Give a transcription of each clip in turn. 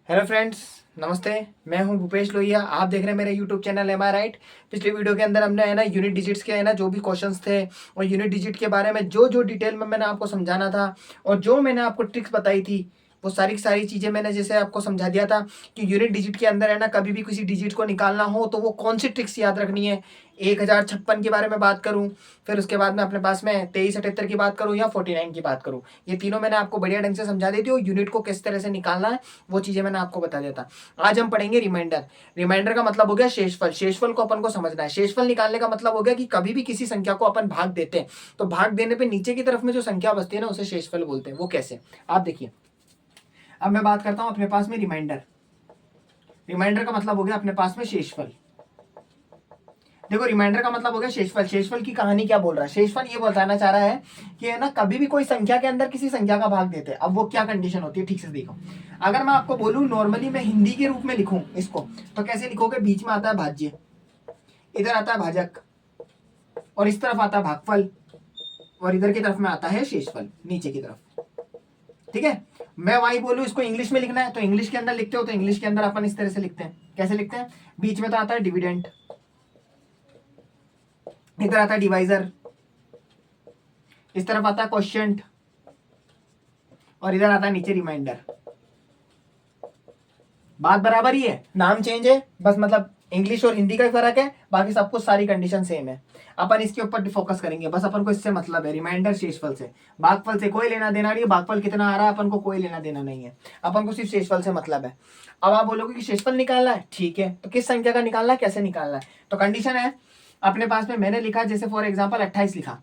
Hello friends, नमस्ते। मैं हूं भूपेश लोहिया। आप देख रहे हैं मेरे यूट्यूब चैनल एम आई राइट। पिछले वीडियो के अंदर हमने यूनिट डिजिट्स के जो भी क्वेश्चंस थे और यूनिट डिजिट के बारे में जो जो डिटेल में मैंने आपको समझाना था और जो मैंने आपको ट्रिक्स बताई थी वो सारी की सारी चीज़ें मैंने जैसे आपको समझा दिया था कि यूनिट डिजिट के अंदर कभी भी किसी डिजिट को निकालना हो तो वो कौन सी ट्रिक्स याद रखनी है। 1056 के बारे में बात करूं, फिर उसके बाद में अपने पास में 2378 की बात करूं या 49 की बात करूं, ये तीनों मैंने आपको बढ़िया ढंग से समझा दी थी और यूनिट को किस तरह से निकालना है वो चीज़ें मैंने आपको बता दिया था। आज हम पढ़ेंगे रिमाइंडर। रिमाइंडर का मतलब हो गया शेषफल। शेषफल को अपन को समझना है। शेषफल निकालने का मतलब हो गया कि कभी भी किसी संख्या को अपन भाग देते हैं तो भाग देने पे नीचे की तरफ में जो संख्या बचती है ना उसे शेषफल बोलते हैं। वो कैसे, आप देखिए। अब मैं बात करता हूं अपने पास में रिमाइंडर। रिमाइंडर का मतलब हो गया अपने पास में शेषफल। देखो, रिमाइंडर का मतलब हो गया शेषफल। शेषफल की कहानी क्या बोल रहा है? शेषफल ये बताना चाह रहा है कि कभी भी कोई संख्या के अंदर किसी संख्या का भाग देते हैं। अब वो क्या कंडीशन होती है, ठीक से देखो। अगर मैं आपको बोलूं नॉर्मली मैं हिंदी के रूप में लिखूं इसको, तो कैसे लिखोगे? बीच में आता है भाज्य, इधर आता है भाजक, और इस तरफ आता है भागफल, और इधर की तरफ में आता है शेषफल नीचे की तरफ। ठीक है। मैं वही बोलूं इसको इंग्लिश में लिखना है तो इंग्लिश के अंदर लिखते हो तो इंग्लिश के अंदर अपन इस तरह से लिखते हैं। कैसे लिखते हैं? बीच में तो आता है डिविडेंड, इधर आता है डिवाइजर, इस तरफ आता है क्वोशिएंट, और इधर आता है नीचे रिमाइंडर। बात बराबर ही है, नाम चेंज है बस, मतलब इंग्लिश और हिंदी का ही फर्क है, बाकी सब कुछ सारी कंडीशन सेम है। अपन इसके ऊपर फोकस करेंगे, बस अपन को इससे मतलब है रिमाइंडर शेषफल से। भागफल से कोई लेना देना नहीं है, भागफल कितना आ रहा है अपन को कोई लेना देना नहीं है, अपन को सिर्फ शेषफल से मतलब है। अब आप बोलोगे कि शेषफल निकालना है, ठीक है, तो किस संख्या का निकालना है, कैसे निकालना है? तो कंडीशन है अपने पास में, मैंने लिखा जैसे फॉर एग्जाम्पल 28 लिखा,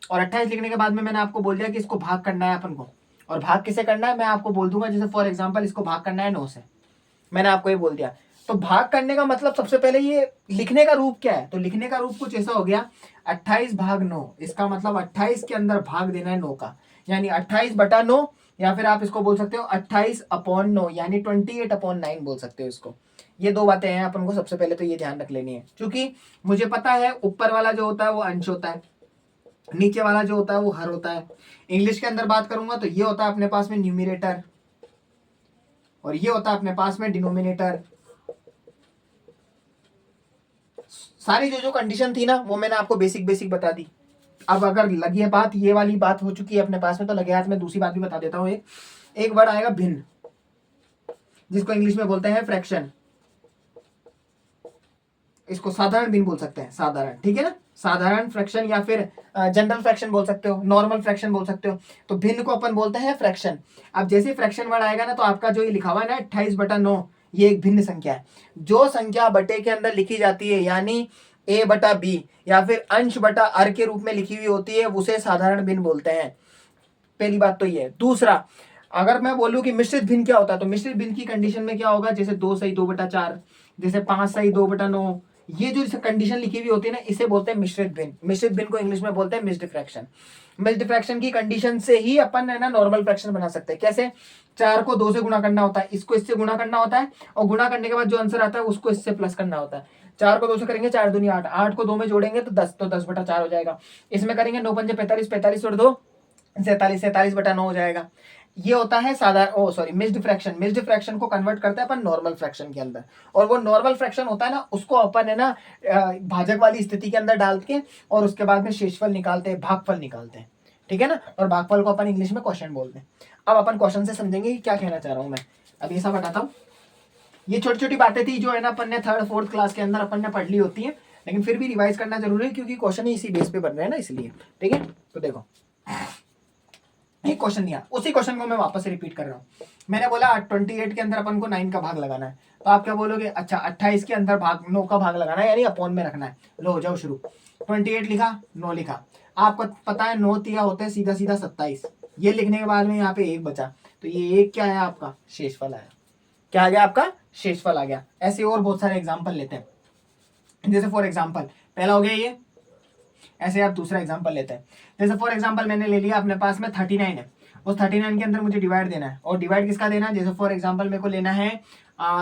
और 28 लिखने के बाद में मैंने आपको बोल दिया कि इसको भाग करना है अपन को, और भाग किसे करना है मैं आपको बोल दूंगा। जैसे फॉर एग्जाम्पल इसको भाग करना है 9 से, मैंने आपको ये बोल दिया। तो भाग करने का मतलब सबसे पहले ये लिखने का रूप क्या है? तो लिखने का रूप कुछ ऐसा हो गया 28 भाग 9। इसका मतलब 28 के अंदर भाग देना है 9 का, यानी 28/9, या फिर आप इसको बोल सकते हो 28/9, यानी 28/9 बोल सकते हो इसको। ये दो बातें हैं, अपन को सबसे पहले तो ये ध्यान रख लेनी है, क्योंकि मुझे पता है ऊपर वाला जो होता है वो अंश होता है, नीचे वाला जो होता है वो हर होता है। इंग्लिश के अंदर बात करूंगा तो ये होता है अपने पास में न्यूमिनेटर, और ये होता है अपने पास में डिनोमिनेटर। सारी जो जो कंडीशन थी ना वो मैंने आपको बेसिक बेसिक बता दी। अब अगर लगी है बात, ये वाली बात हो चुकी है अपने पास में, तो लगे हाथ में दूसरी बात भी बता देता हूँ। एक वर्ड आएगा भिन्न, जिसको इंग्लिश में बोलते हैं फ्रैक्शन। इसको साधारण भिन्न बोल सकते हैं, साधारण, ठीक है ना। साधारण फ्रैक्शन या फिर जनरल फ्रैक्शन बोल सकते हो, नॉर्मल फ्रैक्शन बोल सकते हो। तो भिन्न को अपन बोलते हैं फ्रैक्शन। अब जैसे फ्रैक्शन वर्ड आएगा ना तो आपका जो ये लिखा हुआ है ना 28/9, ये एक भिन्न संख्या है। जो संख्या बटे के अंदर लिखी जाती है, यानी a/b या फिर अंश बटा अर के रूप में लिखी हुई होती है, उसे साधारण भिन्न बोलते हैं। पहली बात तो ये है। दूसरा, अगर मैं बोलूं कि मिश्रित भिन्न क्या होता है, तो मिश्रित भिन्न की कंडीशन में क्या होगा? जैसे 2 सही 2/4, जैसे 5 सही 2/9, ये जो कंडीशन लिखी हुई होती है ना इसे बोलते हैं मिश्रित भिन्न। मिश्रित भिन्न को इंग्लिश में बोलते हैं मिक्स्ड फ्रैक्शन। मिक्स्ड फ्रैक्शन की कंडीशन से ही अपन नॉर्मल फ्रैक्शन बना सकते हैं। कैसे? 4 को 2 से गुणा करना होता है, इसको इससे गुणा करना होता है, और गुणा करने के बाद जो आंसर आता है उसको इससे प्लस करना होता है। 4 को 2 से करेंगे 4 दूनी 8, 8 को 2 में जोड़ेंगे तो 10, तो 10/4 हो जाएगा। इसमें करेंगे 9 पंजे 45, 45 और 2 47, 47/9 हो जाएगा। ये होता है मिक्स्ड फ्रैक्शन। मिक्स्ड फ्रैक्शन को कन्वर्ट करते हैं अपन नॉर्मल फ्रैक्शन के अंदर, और वो नॉर्मल फ्रैक्शन होता है ना उसको अपन भाजक वाली स्थिति के अंदर डाल के और उसके बाद में शेषफल निकालते हैं, भागफल निकालते हैं, ठीक है ना। और भागफल को अपन इंग्लिश में क्वेश्चन बोलते हैं। अब अपन क्वेश्चन से समझेंगे कि क्या कहना चाह रहा हूं मैं। अब ये सब बताता हूँ। ये छोटी छोटी बातें थी जो अपन ने 3rd 4th क्लास के अंदर अपन ने पढ़ ली होती है, लेकिन फिर भी रिवाइज करना जरूरी है क्योंकि क्वेश्चन ही इसी बेस पे बन रहे हैं ना, इसलिए। ठीक है, तो देखो एक क्वेश्चन दिया, उसी क्वेश्चन को मैं वापस से रिपीट कर रहा हूँ। मैंने बोला 28 के अंदर अपन को 9 का भाग लगाना है, तो आप क्या बोलोगे? अच्छा, 28 के अंदर 9 का भाग लगाना है, यानी अपॉन में रखना है। लो हो जाओ शुरू। 28 लिखा, 9 लिखा। आपको पता है 9 तिया होते हैं सीधा सीधा 27। ये लिखने के बाद में यहाँ पे 1 बचा, तो ये 1 क्या है आपका? शेषफल आया। क्या आ गया आपका? शेषफल आ गया। ऐसे और बहुत सारे एग्जाम्पल लेते हैं। जैसे फॉर एग्जाम्पल पहला हो गया ये, ऐसे आप दूसरा एग्जांपल लेते हैं। जैसे फॉर एग्जांपल मैंने ले लिया अपने पास में 39 है, उस 39 के अंदर मुझे डिवाइड देना है, और डिवाइड किसका देना है? जैसे फॉर एग्जांपल मेरे को लेना है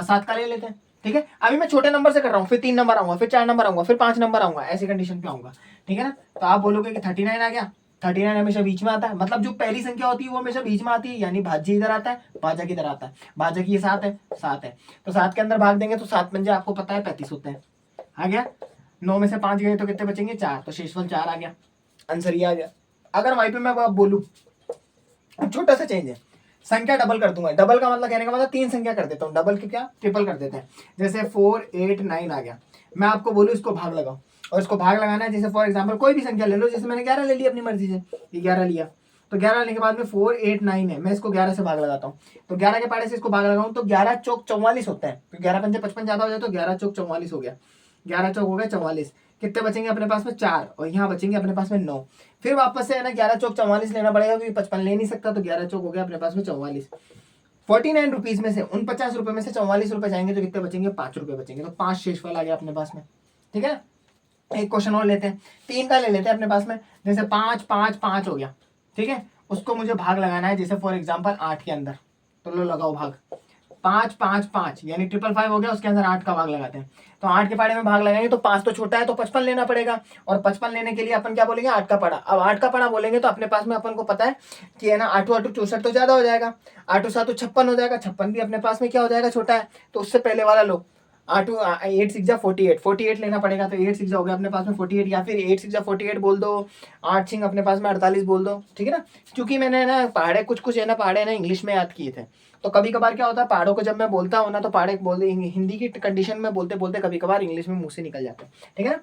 7 का ले लेते हैं, ठीक है। अभी मैं छोटे नंबर से कर रहा हूँ, फिर 3 नंबर आऊंगा, फिर 4 नंबर आऊंगा, फिर 5 नंबर आऊंगा, ऐसी कंडीशन पे आऊंगा, ठीक है ना। तो आप बोलोगे कि 39 आ गया, 39 हमेशा बीच में आता है, मतलब जो पहली संख्या होती है वो हमेशा बीच में आती है, यानी भाज्य इधर आता है, भाजक इधर आता है। भाजक ये 7 है, 7 है, तो 7 के अंदर भाग देंगे तो 7 पंजे आपको पता है 35 होते हैं। आ गया, 9 में से 5 गए तो कितने बचेंगे, 4, तो शेषफल 4 आ गया, आंसर ये आ गया। अगर वहीं पे मैं बोलूं, छोटा सा चेंज है, संख्या डबल कर दूंगा। डबल का मतलब कहने का मतलब 3 संख्या कर देता हूँ, डबल की क्या ट्रिपल कर देते हैं। जैसे 4 8 9 आ गया, मैं आपको बोलूँ इसको भाग लगाओ, और इसको भाग लगाना है, जैसे फॉर एग्जाम्पल कोई भी संख्या ले लो, जैसे मैंने 11 ले लिया अपनी मर्जी से, ये 11 लिया, तो 11 लेने के बाद में 4 8 9 है, मैं इसको 11 से भाग लगाता हूँ, तो 11 के पाड़े से इसको भाग लगाऊं तो 11 चौक 44 होता है, तो 11 पंजे 55 ज्यादा हो जाए तो 11 चौक 44 हो गया, 11 चौक हो गया 44। कितने बचेंगे अपने पास में, 4, और यहाँ बचेंगे अपने पास में 9। फिर वापस से है ना 11 चौक 44 लेना पड़ेगा, क्योंकि 55 ले नहीं सकता, तो 11 चौक हो गया अपने पास में 44। 49 रुपीज में से 49 रुपए में से 44 रुपए जाएंगे तो कितने बचेंगे, 5 रुपए बचेंगे, तो 5 शेषफल आ गया अपने पास में। ठीक है, एक क्वेश्चन और लेते हैं, 3 का ले लेते हैं अपने पास में, जैसे 5 5 5 हो गया, ठीक है, उसको मुझे भाग लगाना है, जैसे फॉर एग्जाम्पल 8 के अंदर, तो लो लगाओ भाग, 5 5 5 यानी 555 हो गया, उसके अंदर 8 का भाग लगाते हैं, तो 8 के पाड़े में भाग लगाएंगे तो 5 तो छोटा है, तो 55 लेना पड़ेगा, और 55 लेने के लिए अपन क्या बोलेंगे, 8 का पड़ा। अब 8 का पड़ा बोलेंगे तो अपने पास में अपन को पता है कि है ना 8 8 64 तो ज्यादा हो जाएगा, 8 7 56 हो जाएगा, 56 भी अपने पास में क्या हो जाएगा, छोटा है, तो उससे पहले वाला लो, 8 8 6 48 48 लेना पड़ेगा, तो 8 6 हो गया अपने पास में 48, या फिर 8 6 48 बोल दो, 8 6 अपने पास में 48 बोल दो, ठीक है ना। क्योंकि मैंने ना पहाड़े कुछ है ना, पहाड़े ना इंग्लिश में याद किए थे, तो कभी कभार क्या होता है पहाड़ों को जब मैं बोलता हूँ ना, तो पहाड़े बोलते हिंदी की कंडीशन में बोलते बोलते कभी कभार इंग्लिश में मुंह से निकल जाते हैं, ठीक है ना।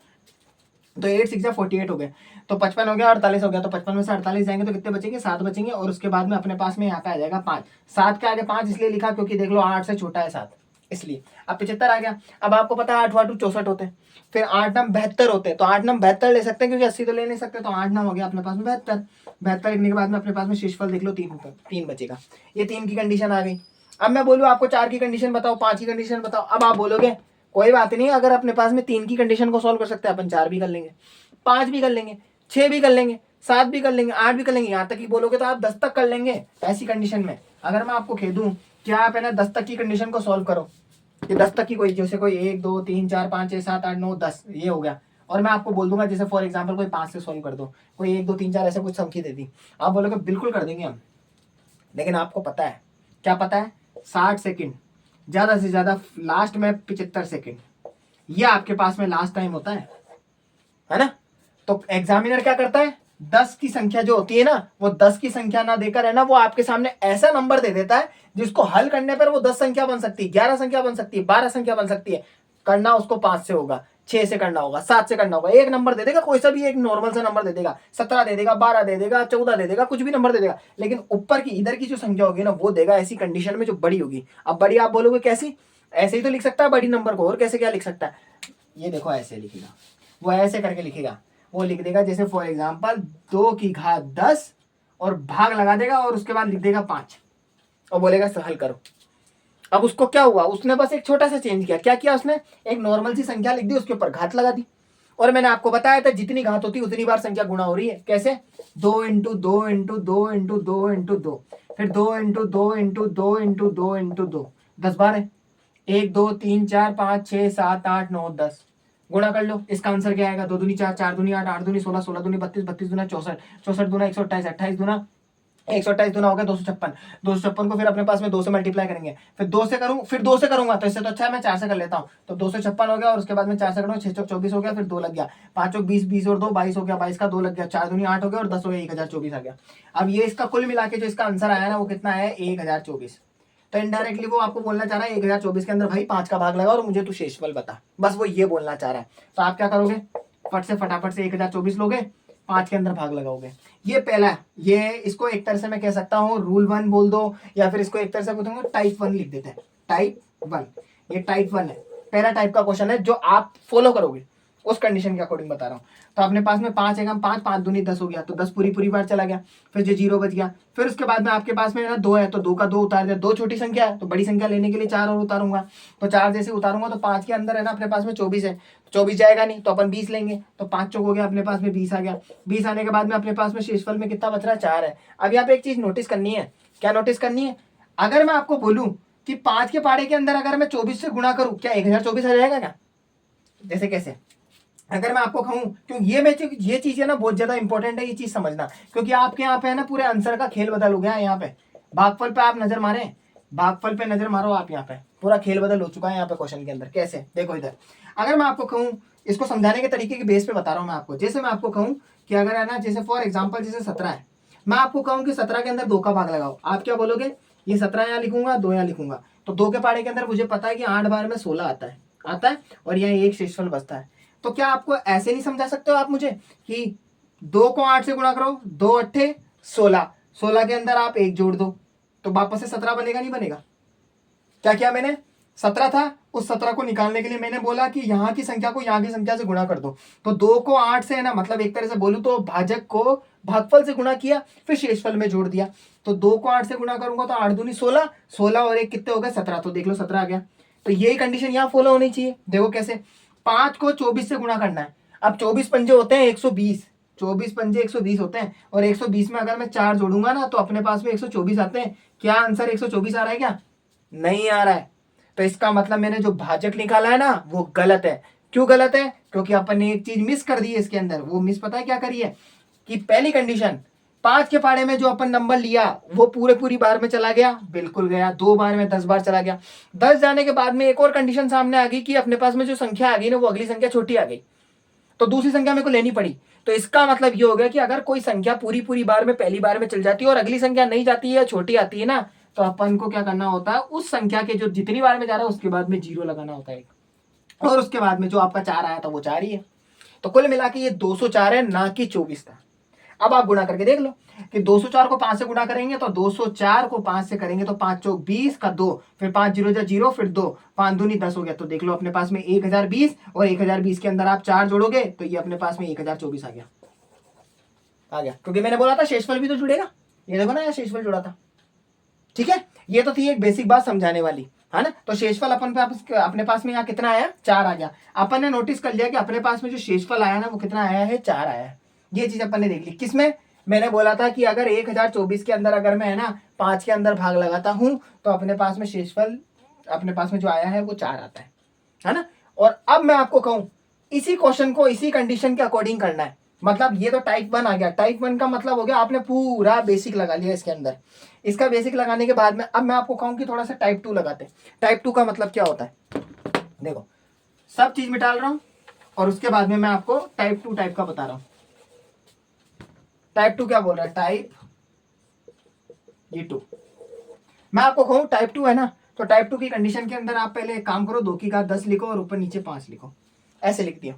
तो 8 6 48 हो गए, तो 55 हो गया, 48 हो गया, तो 55 में से 48 जाएंगे तो कितने बचेंगे, 7 बचेंगे, और उसके बाद में अपने पास में यहाँ पे आ जाएगा 5। 7 के आगे 5 इसलिए लिखा क्योंकि देख लो 8 से छोटा है 7, इसलिए। अब 75 आ गया, अब आपको पता है 8 8 64 होते हैं, फिर 8 9 72 होते हैं, तो 8 9 72 ले सकते हैं, क्योंकि 80 तो ले नहीं सकते, तो 8 9 हो गया अपने पास में 72। 72 लिखने के बाद में अपने पास में शेषफल देख लो 3 बचेगा, ये 3 की कंडीशन आ गई। अब मैं बोलूँ आपको 4 की कंडीशन बताओ, 5 की कंडीशन बताओ, अब आप बोलोगे कोई बात नहीं, अगर अपने पास में 3 की कंडीशन को सॉल्व कर सकते हैं अपन, 4 भी कर लेंगे, 5 भी कर लेंगे, 6 भी कर लेंगे, 7 भी कर लेंगे, 8 भी कर लेंगे, यहाँ तक ही बोलोगे तो आप 10 तक कर लेंगे। ऐसी कंडीशन में अगर मैं आपको कह दूं कि आप है ना 10 तक की कंडीशन को सॉल्व करो, कि 10 तक की कोई, जैसे कोई 1 2 3 4 5 6 7 8 9 10 ये हो गया, और मैं आपको बोल दूंगा जैसे फॉर एग्जाम्पल कोई 5 से सॉल्व कर दो, कोई 1 2 3 4 ऐसे कुछ संख्या दे दी, आप बोलोगे बिल्कुल कर देंगे हम, लेकिन आपको पता है क्या पता है, 60 सेकेंड ज्यादा से ज्यादा, लास्ट में 75 सेकेंड, ये आपके पास में लास्ट टाइम होता है ना। तो एग्जामिनर क्या करता है, 10 की संख्या जो होती है ना, वो 10 की संख्या ना देकर है ना, वो आपके सामने ऐसा नंबर दे देता है जिसको हल करने पर वो 10 संख्या बन सकती है, 11 संख्या बन सकती है, 12 संख्या बन सकती है। करना उसको 5 से होगा, 6 से करना होगा, 7 से करना होगा, एक नंबर दे देगा, कोई सा भी एक नॉर्मल सा नंबर दे देगा, 17 दे देगा, 12 दे देगा, 14 दे देगा, कुछ भी नंबर दे देगा, लेकिन ऊपर की इधर की जो संख्या होगी ना वो देगा ऐसी कंडीशन में जो बड़ी होगी। अब बड़ी आप बोलोगे कैसी, ऐसे ही तो लिख सकता है बड़ी नंबर को, और कैसे क्या लिख सकता है, ये देखो ऐसे लिखेगा, वो ऐसे करके लिखेगा, वो लिख देगा जैसे फॉर एग्जाम्पल 2 की घात 10 और भाग लगा देगा, और उसके बाद लिख देगा 5 और बोलेगा हल करो। अब उसको क्या हुआ, उसने बस एक छोटा सा चेंज किया, क्या किया उसने, एक नॉर्मल सी संख्या लिख दी, उसके ऊपर घात लगा दी, और मैंने आपको बताया था जितनी घात होती है उतनी बार संख्या गुणा हो रही है। कैसे, 2 इंटू 2 इंटू 2 इंटू 2 इंटू 2, फिर 2 इंटू 2 इंटू 2 इंटू 2 इंटू 2, 10 बार है, 1 2 3 4 5 6 7 8 9 10, गुणा कर लो, इसका आंसर क्या आएगा, 2 दूनी 4 4 दूनी 8 8 दूनी 16 16 दूनी 32 32 दूना 64 64 दूना 128 28 दूना 128 दूना हो गया 256 256 को फिर अपने पास में 2 से मल्टीप्लाई करेंगे, फिर 2 से करूं, फिर 2 से करूंगा, तो इससे तो अच्छा है मैं 4 से कर लेता हूं, तो 256 हो गया, और उसके बाद में 4 से करूंगा, 6 चौक 24 हो गया, फिर 2 लग गया, 5 चौक 20 20 और 2 22 हो गया, 22 का 2 लग गया, 4 दूनी 8 हो गया, और 10 हो गया, 1024 आ गया। अब ये इसका कुल मिला के जो इसका आंसर आया ना वो कितना है, 1024। तो इनडायरेक्टली वो आपको बोलना चाह रहा है 1024 के अंदर भाई 5 का भाग लगा और मुझे तू शेषफल बता, बस वो ये बोलना चाह रहा है। तो आप क्या करोगे, फटाफट से 1024 लोगे, 5 के अंदर भाग लगाओगे। ये पहला, ये इसको एक तरह से मैं कह सकता हूँ रूल 1 बोल दो, या फिर इसको एक तरह से बोलूंगा टाइप 1 लिख देते हैं, टाइप 1, ये टाइप 1 है, पहला टाइप का क्वेश्चन है जो आप फॉलो करोगे उस कंडीशन के अकॉर्डिंग बता रहा हूँ। तो अपने पास में 5 है, 5 5 दूनी 10 हो गया, तो 10 पूरी बार चला गया, फिर जो 0 बच गया, फिर उसके बाद में आपके पास में ना 2 है, तो 2 का 2 उतार दिया, 2 छोटी संख्या है तो बड़ी संख्या लेने के लिए 4 और उतारूंगा, तो 4 जैसे उतारूंगा तो 5 के अंदर है ना अपने पास में 24 है, 24 जाएगा नहीं तो अपन 20 लेंगे, तो 5 चौक हो गया, अपने पास में 20 आ गया, 20 आने के बाद में अपने पास में शेषफल में कितना बच रहा है, 4 है। अब यहाँ पे एक चीज नोटिस करनी है, क्या नोटिस करनी है, अगर मैं आपको बोलूं कि 5 के पाड़े के अंदर अगर मैं 24 से गुणा करूं क्या 1024 आ जाएगा क्या, जैसे कैसे, अगर मैं आपको कहूँ, क्योंकि ये चीज है ना बहुत ज्यादा इंपॉर्टेंट है, ये चीज समझना, क्योंकि आपके यहाँ पे है ना पूरे आंसर का खेल बदल हो गया है। यहाँ पे भागफल पे आप नजर मारे, भागफल पे नजर मारो आप, यहाँ पे पूरा खेल बदल हो चुका है यहाँ पे क्वेश्चन के अंदर। कैसे, देखो इधर, अगर मैं आपको कहूँ, इसको समझाने के तरीके के बेस पे बता रहा हूँ मैं आपको। जैसे मैं आपको कहूँ कि अगर है ना, जैसे फॉर एग्जाम्पल जैसे 17 है, मैं आपको कहूँ कि 17 के अंदर 2 का भाग लगाओ, आप क्या बोलोगे, ये 17 यहाँ लिखूंगा, 2 यहाँ लिखूंगा, तो 2 के पाड़े के अंदर मुझे पता है कि 8 बार में 16 आता है, और यहाँ एक शेषफल बचता है। तो क्या आपको ऐसे नहीं समझा सकते हो आप मुझे कि 2 को 8 से गुणा करो, 2 अट्ठे 16, 16 के अंदर आप 1 जोड़ दो तो वापस से 17 बनेगा, नहीं बनेगा? क्या किया मैंने, 17 था, उस 17 को निकालने के लिए मैंने बोला कि यहाँ की संख्या को यहाँ की संख्या से गुणा कर दो। तो 2 को 8 से है ना, मतलब एक तरह से बोलूं तो भाजक को भागफल से गुणा किया, फिर शेषफल में जोड़ दिया। तो 2 को 8 से गुणा करूंगा तो 8 दूनी 16, 16 और 1 कितने हो गए, 17। तो देख लो 17 आ गया। तो यही कंडीशन यहाँ फॉलो होनी चाहिए। देखो कैसे, 5 को 24 से गुणा करना है। अब 24 पंजे होते हैं 120, 24 पंजे 120 होते हैं, और 120 में अगर मैं 4 जोड़ूंगा ना तो अपने पास में 124 आते हैं। क्या आंसर 124 आ रहा है क्या? नहीं आ रहा है। तो इसका मतलब मैंने जो भाजक निकाला है ना वो गलत है। क्यों गलत है? क्योंकि अपन ने एक चीज मिस कर दी है इसके अंदर। वो मिस पता है क्या करी है, कि पहली कंडीशन 5 के पाड़े में जो अपन नंबर लिया वो पूरी बार में चला गया, बिल्कुल गया। 2 बार में 10 बार चला गया। 10 जाने के बाद में एक और कंडीशन सामने आ गई कि अपने पास में जो संख्या आ गई ना वो अगली संख्या छोटी आ गई, तो दूसरी संख्या मेरे को लेनी पड़ी। तो इसका मतलब ये हो गया कि अगर कोई संख्या पूरी बार में पहली बार में चल जाती है और अगली संख्या नहीं जाती है, छोटी आती है ना, तो अपन को क्या करना होता है, उस संख्या के जो जितनी बार में जा रहा है उसके बाद में 0 लगाना होता है, और उसके बाद में जो आपका 4 आया था वो 4 ही है। तो कुल मिला के ये 204 है, ना कि 24 था। अब आप गुणा करके देख लो कि 204 को 5 से गुणा करेंगे तो 204 को 5 से करेंगे तो 5 चौक 20 का 2, फिर 5 जीरो जा 0, फिर 2, 5 दूनी 10 हो गया। तो देख लो अपने पास में 1020, और 1020 के अंदर आप 4 जोड़ोगे तो ये अपने पास में 1024 आ गया, क्योंकि मैंने बोला था शेषफल भी तो जुड़ेगा। ये देखो ना, यहाँ शेषफल जुड़ा था। ठीक है, ये तो थी एक बेसिक बात समझाने वाली, है ना। तो शेषफल अपने पास में यहाँ कितना आया, 4 आ गया। अपन ने नोटिस कर लिया कि अपने पास में जो शेषफल आया ना वो कितना आया है, 4 आया है। ये चीज अपन ने देख ली। किसमें? मैंने बोला था कि अगर 1024 के अंदर अगर मैं है ना 5 के अंदर भाग लगाता हूं तो अपने पास में शेषफल अपने पास में जो आया है वो 4 आता है ना। और अब मैं आपको कहूं, इसी क्वेश्चन को इसी कंडीशन के अकॉर्डिंग करना है। मतलब ये तो टाइप 1 आ गया। टाइप 1 का मतलब हो गया आपने पूरा बेसिक लगा लिया इसके अंदर। इसका बेसिक लगाने के बाद में अब मैं आपको कहूं कि थोड़ा सा टाइप 2 लगाते हैं। टाइप 2 का मतलब क्या होता है, देखो सब चीज मिटा रहा हूं और उसके बाद में मैं आपको टाइप 2 टाइप का बता रहा हूं। टाइप 2 क्या बोल रहा है, टाइप ये 2। मैं आपको कहूं टाइप 2 है ना, तो टाइप 2 की कंडीशन के अंदर आप पहले एक काम करो, 2 की घात 10 लिखो और ऊपर नीचे 5 लिखो। ऐसे लिख दिया।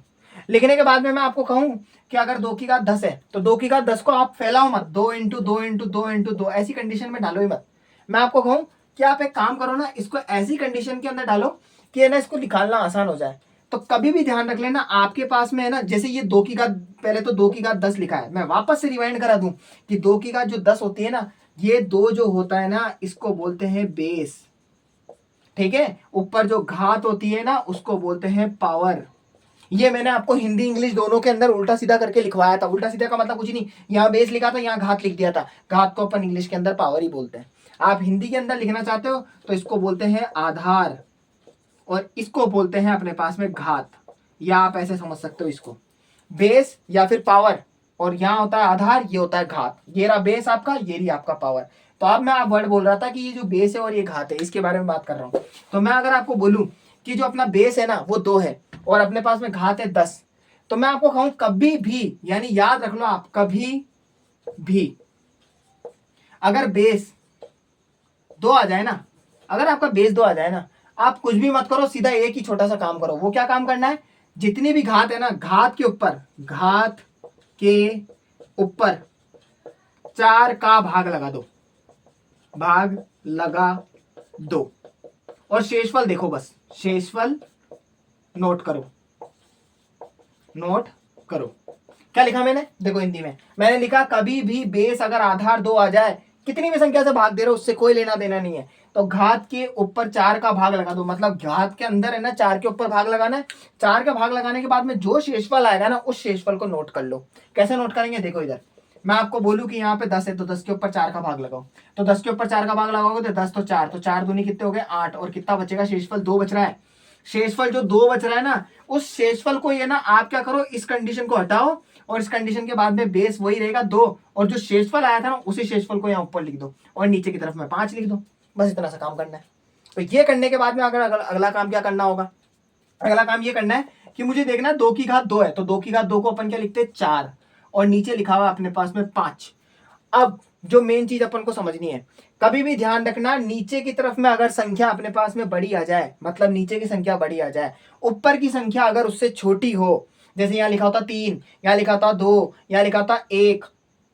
लिखने के बाद में मैं आपको कहूं कि अगर 2 की घात 10 है तो 2 की घात 10 को आप फैलाओ मत, 2 इंटू 2 इंटू 2 इंटू 2 ऐसी कंडीशन में डालो ही मत। मैं आपको कहूं कि आप एक काम करो ना, इसको ऐसी कंडीशन के अंदर डालो कि है ना इसको निकालना आसान हो जाए। तो कभी भी ध्यान रख लेना आपके पास में है ना, जैसे ये 2 की घात, पहले तो 2 की घात 10 लिखा है, मैं वापस से रिवाइंड करा दूं कि 2 की घात जो 10 होती है ना, ये 2 जो होता है ना इसको बोलते हैं बेस। ठीक है, ऊपर जो घात होती है ना उसको बोलते हैं पावर। ये मैंने आपको हिंदी इंग्लिश दोनों के अंदर उल्टा सीधा करके लिखवाया था। उल्टा सीधा का मतलब कुछ नहीं, यहाँ बेस लिखा था, यहाँ घात लिख दिया था। घात को अपन इंग्लिश के अंदर पावर ही बोलते हैं। आप हिंदी के अंदर लिखना चाहते हो तो इसको बोलते हैं आधार, और इसको बोलते हैं अपने पास में घात, या आप ऐसे समझ सकते हो इसको, बेस या फिर पावर। और यहाँ होता है आधार, ये होता है घात। ये रहा बेस आपका, ये रही आपका पावर। तो अब मैं आप वर्ड बोल रहा था कि ये जो बेस है और ये घात है, इसके बारे में बात कर रहा हूँ। तो मैं अगर आपको बोलूं कि जो अपना बेस है ना वो 2 है और अपने पास में घात है 10, तो मैं आपको कहूं कभी भी, यानी याद रख लो आप, कभी भी अगर बेस 2 आ जाए ना, अगर आपका बेस 2 आ जाए ना, आप कुछ भी मत करो, सीधा एक ही छोटा सा काम करो। वो क्या काम करना है, जितनी भी घात है ना, घात के ऊपर 4 का भाग लगा दो, और शेषफल देखो, बस शेषफल नोट करो। क्या लिखा मैंने, देखो हिंदी में मैंने लिखा कभी भी बेस अगर आधार 2 आ जाए, कितनी भी संख्या से भाग दे रहे हो उससे कोई लेना देना नहीं है, तो घात के ऊपर 4 का भाग लगा दो। मतलब घात के अंदर है ना 4 के ऊपर भाग लगाना है। 4 का भाग लगाने के बाद में जो शेषफल आएगा ना उस शेषफल को नोट कर लो। कैसे नोट करेंगे, देखो इधर मैं आपको बोलूं कि यहाँ पे 10 है तो 10 के ऊपर 4 का भाग लगाओ, तो 10 के ऊपर 4 का भाग लगाओगे तो 10 तो 4, तो 4 दूनी कितने हो गए 8, और कितना बचेगा शेषफल 2 बच रहा है। शेषफल जो 2 बच रहा है ना, उस शेषफल को ये ना आप क्या करो, इस कंडीशन को हटाओ और इस कंडीशन के बाद में बेस वही रहेगा 2, और जो शेषफल आया था ना उसी शेषफल को यहाँ ऊपर लिख दो और नीचे की तरफ में 5 लिख दो। बस इतना सा काम करना है। तो ये करने के बाद में अगर अगला काम क्या करना होगा, अगला काम ये करना है कि मुझे देखना 2 की घात 2 है, तो 2 की घात 2 को अपन क्या लिखते हैं 4, और नीचे लिखा हुआ अपने पास में 5। अब जो मेन चीज अपन को समझनी है, कभी भी ध्यान रखना नीचे की तरफ में अगर संख्या अपने पास में बड़ी आ जाए, मतलब नीचे की संख्या बड़ी आ जाए, ऊपर की संख्या अगर उससे छोटी हो, जैसे यहाँ लिखा होता 3, यहाँ लिखा होता 2, यहाँ लिखा होता 1,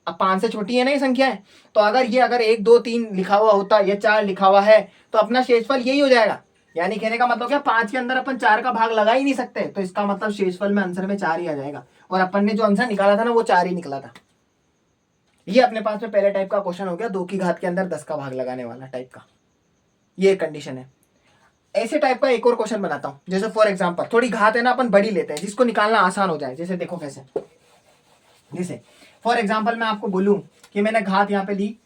अब 5 से छोटी है ना ये संख्या है, तो अगर ये 1 2 3 लिखा हुआ होता, ये 4 लिखा हुआ है, तो अपना शेषफल यही हो जाएगा। यानी कहने का मतलब क्या, 5 के अंदर अपन 4 का भाग लगा ही नहीं सकते, तो इसका मतलब शेषफल में आंसर में 4 ही आ जाएगा, और अपन ने जो आंसर निकाला था ना वो 4 ही निकला था। ये अपने पास में पहले टाइप का क्वेश्चन हो गया, 2 की घात के अंदर 10 का भाग लगाने वाला टाइप का, ये कंडीशन है। ऐसे टाइप का एक और क्वेश्चन बनाता हूं, जैसे फॉर एग्जांपल थोड़ी घात है ना अपन बड़ी लेते हैं जिसको निकालना आसान हो जाए। जैसे देखो कैसे, जैसे फॉर एग्जांपल मैं आपको बोलूं कि मैंने घात यहाँ पे ली,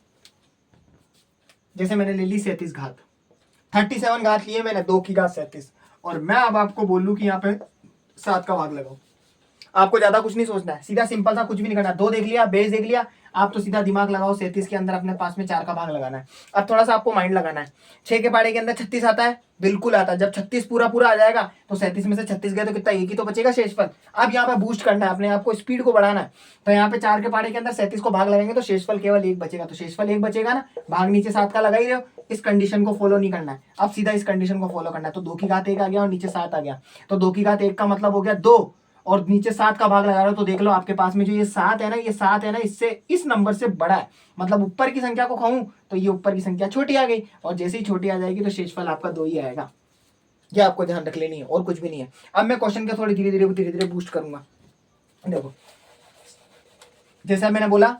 जैसे मैंने ले ली 37 घात, 37 घात लिए मैंने, 2 की घात 37, और मैं अब आपको बोलूं कि यहाँ पे 7 का भाग लगाओ। आपको ज्यादा कुछ नहीं सोचना है, सीधा सिंपल सा, कुछ भी नहीं करना। 2 देख लिया, बेस देख लिया, आप तो सीधा दिमाग लगाओ, 37 के अंदर अपने पास में 4 का भाग लगाना है। अब थोड़ा सा आपको माइंड लगाना है, 6 के पाड़े के अंदर 36 आता है, बिल्कुल आता है। जब 36 पूरा पूरा आ जाएगा तो 37 में से 36 गए तो कितना, एक ही तो बचेगा शेषफल। अब यहाँ पे बूस्ट करना है अपने आप को, स्पीड को बढ़ाना है, तो यहाँ पे 4 के पाड़े के अंदर 37 को भाग लगाएंगे तो शेषफल केवल 1 बचेगा, तो शेषफल 1 बचेगा ना, भाग नीचे 7 का लगा ही रहे हो। इस कंडीशन को फॉलो नहीं करना है, अब सीधा इस कंडीशन को फॉलो करना है। तो 2 की घात 1 आ गया और नीचे 7 आ गया, तो 2 की घात 1 का मतलब हो गया 2, और नीचे 7 का भाग लगा रहे हो, तो देख लो आपके पास में जो ये 7 है ना, ये 7 है ना, इससे इस नंबर से बड़ा है, मतलब ऊपर की संख्या को खाऊं तो ये ऊपर की संख्या छोटी आ गई, और जैसे ही छोटी आ जाएगी तो शेषफल आपका 2 ही आएगा। ये आपको ध्यान रख लेनी है और कुछ भी नहीं है। अब मैं क्वेश्चन के थोड़ी धीरे धीरे बूस्ट करूंगा। देखो जैसा मैंने बोला,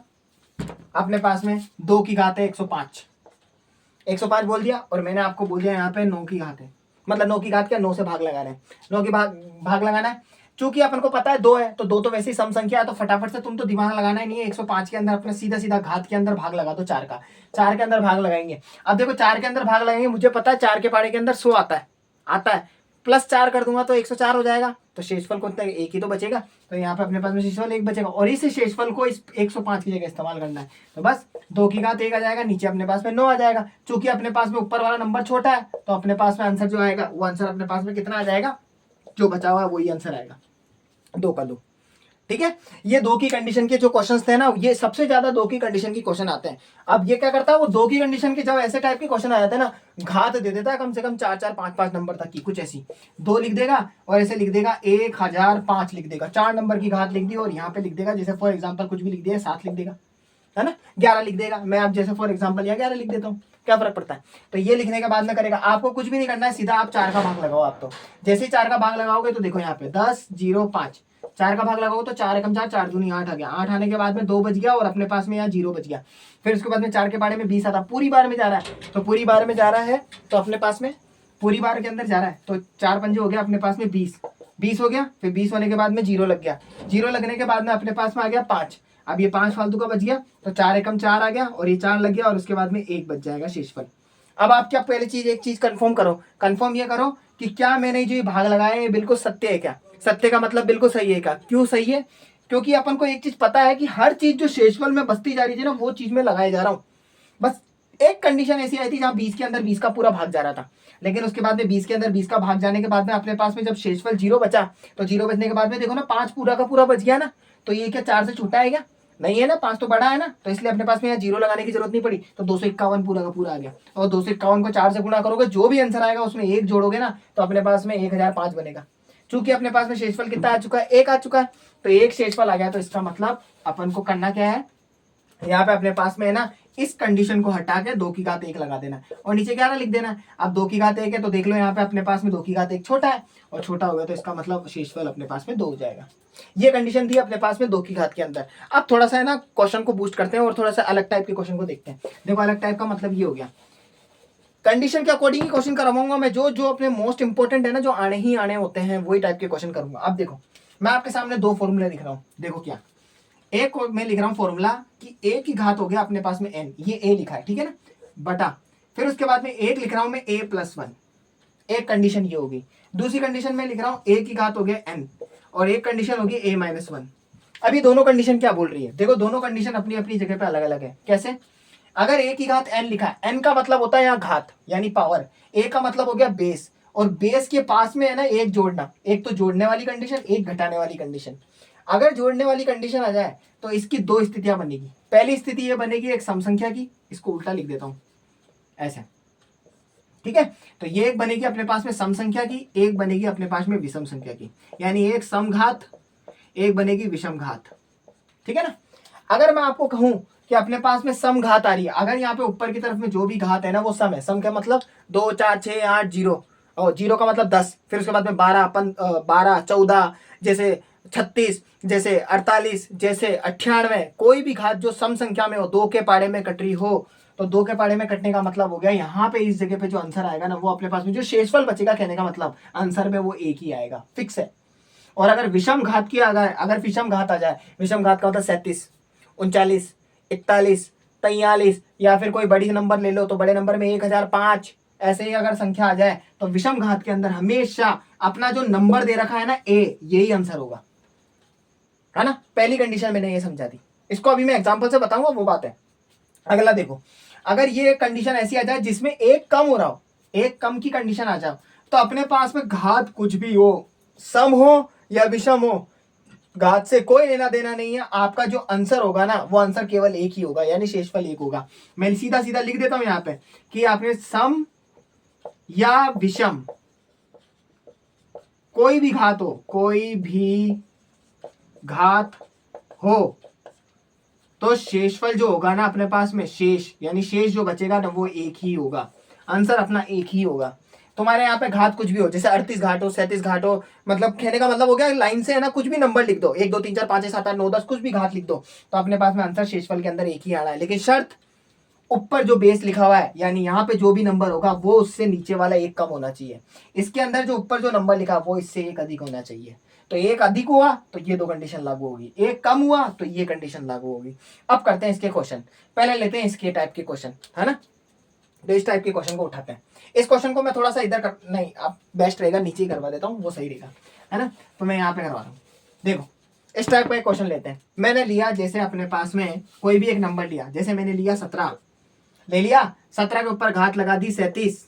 अपने पास में 2 की घात है 105, 105 बोल दिया, और मैंने आपको बोल दिया यहाँ पे 9 की घात है, मतलब 9 की घात क्या, 9 से भाग लगा रहे हैं, 9 की भाग लगाना है। चूंकि अपन को पता है 2 है, तो 2 तो वैसे ही सम संख्या है, तो फटाफट से तुम तो दिमाग लगाना ही नहीं है, 105 के अंदर अपने सीधा सीधा घात के अंदर भाग लगा दो 4 का, 4 के अंदर भाग लगाएंगे। अब देखो 4 के अंदर भाग लगाएंगे, मुझे पता है 4 के पाड़े के अंदर 100 आता है, प्लस 4 कर दूंगा तो 104 हो जाएगा, तो शेषफल को एक ही तो बचेगा, तो यहाँ पे अपने पास में शेषफल 1 बचेगा, और इस शेषफल को इस 105 की जगह इस्तेमाल करना है। तो बस 2 की घात 1 आ जाएगा, नीचे अपने पास में 9 आ जाएगा। चूंकि अपने पास में ऊपर वाला नंबर छोटा है, तो अपने पास में आंसर जो आएगा वो आंसर अपने पास में कितना आ जाएगा, जो बचा हुआ है वही आंसर आएगा, 2 का 2। ठीक है, ये 2 की कंडीशन के जो क्वेश्चन थे ना, ये सबसे ज्यादा 2 की कंडीशन की क्वेश्चन आते हैं। अब ये क्या करता है, वो 2 की कंडीशन के जब ऐसे टाइप के क्वेश्चन आ जाते हैं ना, घात दे देता है कम से कम 4 5 नंबर तक की, कुछ ऐसी 2 लिख देगा, और ऐसे लिख देगा 1005 लिख देगा, 4 नंबर की घात लिख दी, और यहाँ पे लिख देगा, जैसे फॉर एग्जाम्पल कुछ भी लिख दिया, 7 लिख देगा, है ना, 11 लिख देगा। मैं अब जैसे फॉर एग्जाम्पल यहाँ 11 लिख देता हूँ, क्या फर्क पड़ता है। तो ये लिखने के बाद में करेगा, आपको कुछ भी नहीं करना है, सीधा आप 4 का भाग लगाओ। आप तो जैसे ही 4 का भाग लगाओगे तो देखो यहाँ पे 10 0 5, 4 का भाग लगाओगे तो 4 एकम 4, 4 दूनी 8 आ गया, 8 आने के बाद में 2 बच गया, और अपने पास में यहाँ 0 बच गया। फिर उसके बाद में 4 के पाड़े में 20 आता, पूरी बार में जा रहा है, तो पूरी बार में जा रहा है, तो अपने पास में पूरी बार के अंदर जा रहा है, तो 4 पंजे हो गया अपने पास में 20 हो गया। फिर 20 होने के बाद में 0 लग गया, 0 लगने के बाद में अपने पास में आ गया 5, अब ये 5 फालतू का बच गया, तो 4 एकम 4 आ गया, और ये 4 लग गया, और उसके बाद में 1 बच जाएगा शेषफल। अब आप क्या पहले एक चीज कंफर्म करो, कंफर्म ये करो कि क्या मैंने जो ये भाग लगाया है बिल्कुल सत्य है क्या, सत्य का मतलब बिल्कुल सही है क्या। क्यों सही है, क्योंकि अपन को एक चीज पता है कि हर चीज जो शेषफल में बसती जा रही थी ना, वो चीज में लगाए जा रहा हूँ। बस एक कंडीशन ऐसी आई थी जहां 20 के अंदर 20 का पूरा भाग जा रहा था, लेकिन उसके बाद में 20 के अंदर 20 का भाग जाने के बाद में अपने पास में जब शेषफल 0 बचा, तो 0 बचने के बाद में देखो ना 5 पूरा का पूरा बच गया ना, तो ये क्या 4 से छूटा है क्या, नहीं है ना, 5 तो बड़ा है ना, तो इसलिए अपने पास में यहाँ 0 लगाने की जरूरत नहीं पड़ी, तो 251 पूरा का पूरा आ गया। और 251 को 4 से गुणा करोगे, जो भी आंसर आएगा उसमें 1 जोड़ोगे ना, तो अपने पास में 1005 बनेगा। चूंकि अपने पास में शेषफल कितना आ चुका है, 1 आ चुका है, तो 1 शेषफल आ गया, तो इसका मतलब अपन को करना क्या है, यहाँ पे अपने पास में है ना, इस कंडीशन को हटा के 2 की घात 1 लगा देना, और नीचे 11 लिख देना। अब 2 की घात 1 है, तो देख लो यहाँ पे अपने पास में 2 की घात 1 छोटा है, और छोटा हो गया, तो इसका मतलब शेषफल अपने पास में 2 हो जाएगा। ये कंडीशन थी अपने पास में 2 की घात के अंदर। अब थोड़ा सा है ना क्वेश्चन को बूस्ट करते हैं और थोड़ा सा अलग टाइप के क्वेश्चन को देखते हैं। देखो अलग टाइप का मतलब ये हो गया, कंडीशन के अकॉर्डिंग ही क्वेश्चन करवाऊंगा मैं, जो जो अपने मोस्ट इंपोर्टेंट है ना, जो आने ही आने होते हैं, वही टाइप के क्वेश्चन करूंगा। अब देखो मैं आपके सामने 2 फॉर्मूले लिख रहा हूँ, देखो क्या, एक मैं लिख रहा हूँ फॉर्मूला कि a की घात हो गया अपने पास में n, ये a लिखा है, ठीक है ना, बटा, फिर उसके बाद में एक लिख रहा हूं मैं a+1, एक कंडीशन ये होगी। दूसरी कंडीशन में लिख रहा हूँ ए की घात हो गया n और एक कंडीशन होगी a माइनस 1। अभी दोनों कंडीशन क्या बोल रही है, देखो दोनों कंडीशन अपनी अपनी जगह पे अलग अलग है। कैसे? अगर a की घात n लिखा है, n का मतलब होता है यहाँ घात यानी पावर, a का मतलब हो गया बेस, और बेस के पास में है ना एक जोड़ना, एक तो जोड़ने वाली कंडीशन, एक घटाने वाली कंडीशन। अगर जोड़ने वाली कंडीशन आ जाए तो इसकी दो स्थितियां बनेगी। पहली स्थिति ये बनेगी एक सम संख्या की, इसको उल्टा लिख देता हूं ऐसे, ठीक है। तो ये एक बनेगी अपने पास में सम संख्या की, एक बनेगी अपने पास में विषम संख्या की, यानी एक सम घात, एक बनेगी विषम घात, ठीक है ना। अगर मैं आपको कहूं कि अपने पास में सम घात आ रही है, अगर यहाँ पे ऊपर की तरफ में जो भी घात है ना वो सम है, सम का मतलब 2 4 6 8 0, और 0 का मतलब 10, फिर उसके बाद में 12 12 14, जैसे 36, जैसे 48, जैसे 98, कोई भी घात जो सम संख्या में हो, 2 के पाड़े में कट रही हो, तो 2 के पाड़े में कटने का मतलब हो गया यहाँ पे इस जगह पे जो आंसर आएगा ना वो अपने पास में जो शेषफल बचेगा, कहने का मतलब आंसर में वो एक ही आएगा, फिक्स है। और अगर विषम घात की आ जाए, अगर विषम घात आ जाए, विषम घात का मतलब 37, 39, 41, 43, या फिर कोई बड़ी नंबर ले लो तो बड़े नंबर में 1005, ऐसे ही अगर संख्या आ जाए तो विषम घात के अंदर हमेशा अपना जो नंबर दे रखा है ना a, यही आंसर होगा, है ना। पहली कंडीशन मैंने ये समझा दी, इसको अभी मैं एग्जांपल से बताऊंगा, वो बात है। अगला देखो, अगर ये कंडीशन ऐसी आ जाए जिसमें एक कम हो रहा हो, एक कम की कंडीशन आ जाए, तो अपने पास में घात कुछ भी हो, सम हो या विषम हो, घात से कोई लेना देना नहीं है। आपका जो आंसर होगा ना वो आंसर केवल एक ही होगा, यानी शेषफल एक होगा। मैं सीधा सीधा लिख देता हूं यहाँ पे कि आपने सम या विषम कोई भी घात हो, कोई भी घात हो, तो शेषफल जो होगा ना अपने पास में, शेष यानी शेष जो बचेगा ना वो एक ही होगा, आंसर अपना एक ही होगा। तुम्हारे यहाँ पे घात कुछ भी हो, जैसे 38 घाट हो, 37 घाट हो, मतलब कहने का मतलब हो गया लाइन से है ना कुछ भी नंबर लिख दो, 1 2 3 4 5 6 7 8 9 10, कुछ भी घात लिख दो, तो अपने पास में आंसर शेषफल के अंदर एक ही आ रहा है। लेकिन शर्त, ऊपर जो बेस लिखा हुआ है यानी यहाँ पे जो भी नंबर होगा वो उससे नीचे वाला एक कम होना चाहिए, इसके अंदर जो ऊपर जो नंबर लिखा वो इससे एक अधिक होना चाहिए। तो एक अधिक हुआ तो ये दो कंडीशन लागू होगी, एक कम हुआ तो ये कंडीशन लागू होगी। अब करते हैं इसके क्वेश्चन, पहले लेते हैं इसके टाइप के क्वेश्चन, है ना। तो इस टाइप के क्वेश्चन को उठाते हैं। इस क्वेश्चन को मैं थोड़ा सा इधर कर, नहीं अब बेस्ट रहेगा नीचे ही करवा देता हूँ, वो सही रहेगा, है ना। तो मैं यहाँ पे करवा रहा हूँ। देखो इस टाइप का एक क्वेश्चन लेते हैं। मैंने लिया जैसे अपने पास में कोई भी एक नंबर लिया, जैसे मैंने लिया 17 ले लिया, 17 के ऊपर घात लगा दी 37,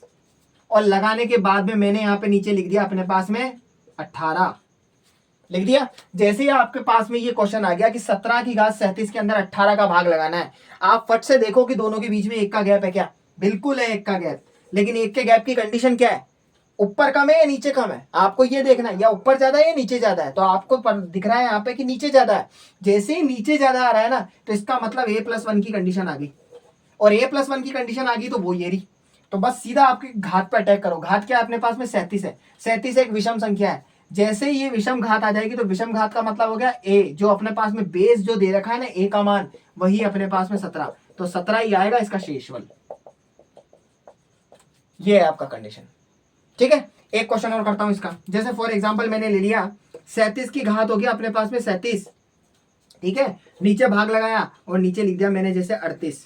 और लगाने के बाद में मैंने यहाँ पे नीचे लिख दिया अपने पास में 18 लिख दिया। जैसे ही आपके पास में ये क्वेश्चन आ गया कि 17 की घात 37 के अंदर 18 का भाग लगाना है, आप फट से देखो कि दोनों के बीच में एक का गैप है क्या, बिल्कुल है एक का गैप। लेकिन एक के गैप की कंडीशन क्या है, ऊपर कम है या नीचे कम है, आपको ये देखना है, या ऊपर ज्यादा है या नीचे ज्यादा है। तो आपको दिख रहा है यहाँ पे कि नीचे ज्यादा है, जैसे ही नीचे ज्यादा आ रहा है ना तो इसका मतलब a+1 की कंडीशन आ गई, और a+1 की कंडीशन आ गई तो वो ये रही। तो बस सीधा आपके घात पर अटैक करो। घात क्या है अपने पास में 37 है, 37 एक विषम संख्या है। जैसे ही ये विषम घात आ जाएगी तो विषम घात का मतलब हो गया a, जो अपने पास में बेस जो दे रखा है ना a का मान, वही अपने पास में 17, तो 17 ही आएगा इसका शेषफल। ये है आपका कंडीशन, ठीक है। एक क्वेश्चन और करता हूं इसका, जैसे फॉर एग्जांपल मैंने ले लिया 37 की घात हो गया अपने पास में 37, ठीक है, नीचे भाग लगाया और नीचे लिख दिया मैंने जैसे 38।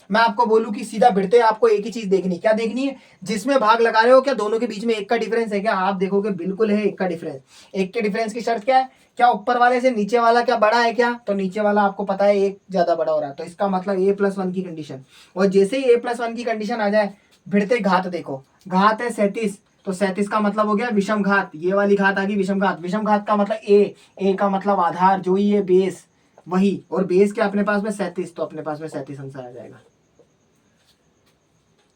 मैं आपको बोलूं कि सीधा भिड़ते आपको एक ही चीज देखनी, क्या देखनी है, जिसमें भाग लगा रहे हो क्या दोनों के बीच में एक का डिफरेंस है क्या, आप देखोगे बिल्कुल है एक का डिफरेंस। एक के डिफरेंस की शर्त क्या है, क्या ऊपर वाले से नीचे वाला क्या बड़ा है क्या, तो नीचे वाला आपको पता है एक ज्यादा बड़ा हो रहा है, तो इसका मतलब a+1 की कंडीशन। और जैसे ही a+1 की कंडीशन आ जाए, भिड़ते घात देखो, घात है 37, तो 37 का मतलब हो गया विषम घात, ये वाली घात आ गई विषम घात। विषम घात का मतलब a का मतलब आधार, जो ये बेस वही, और बेस के अपने पास में 37, तो अपने पास में 37 आंसर आ जाएगा,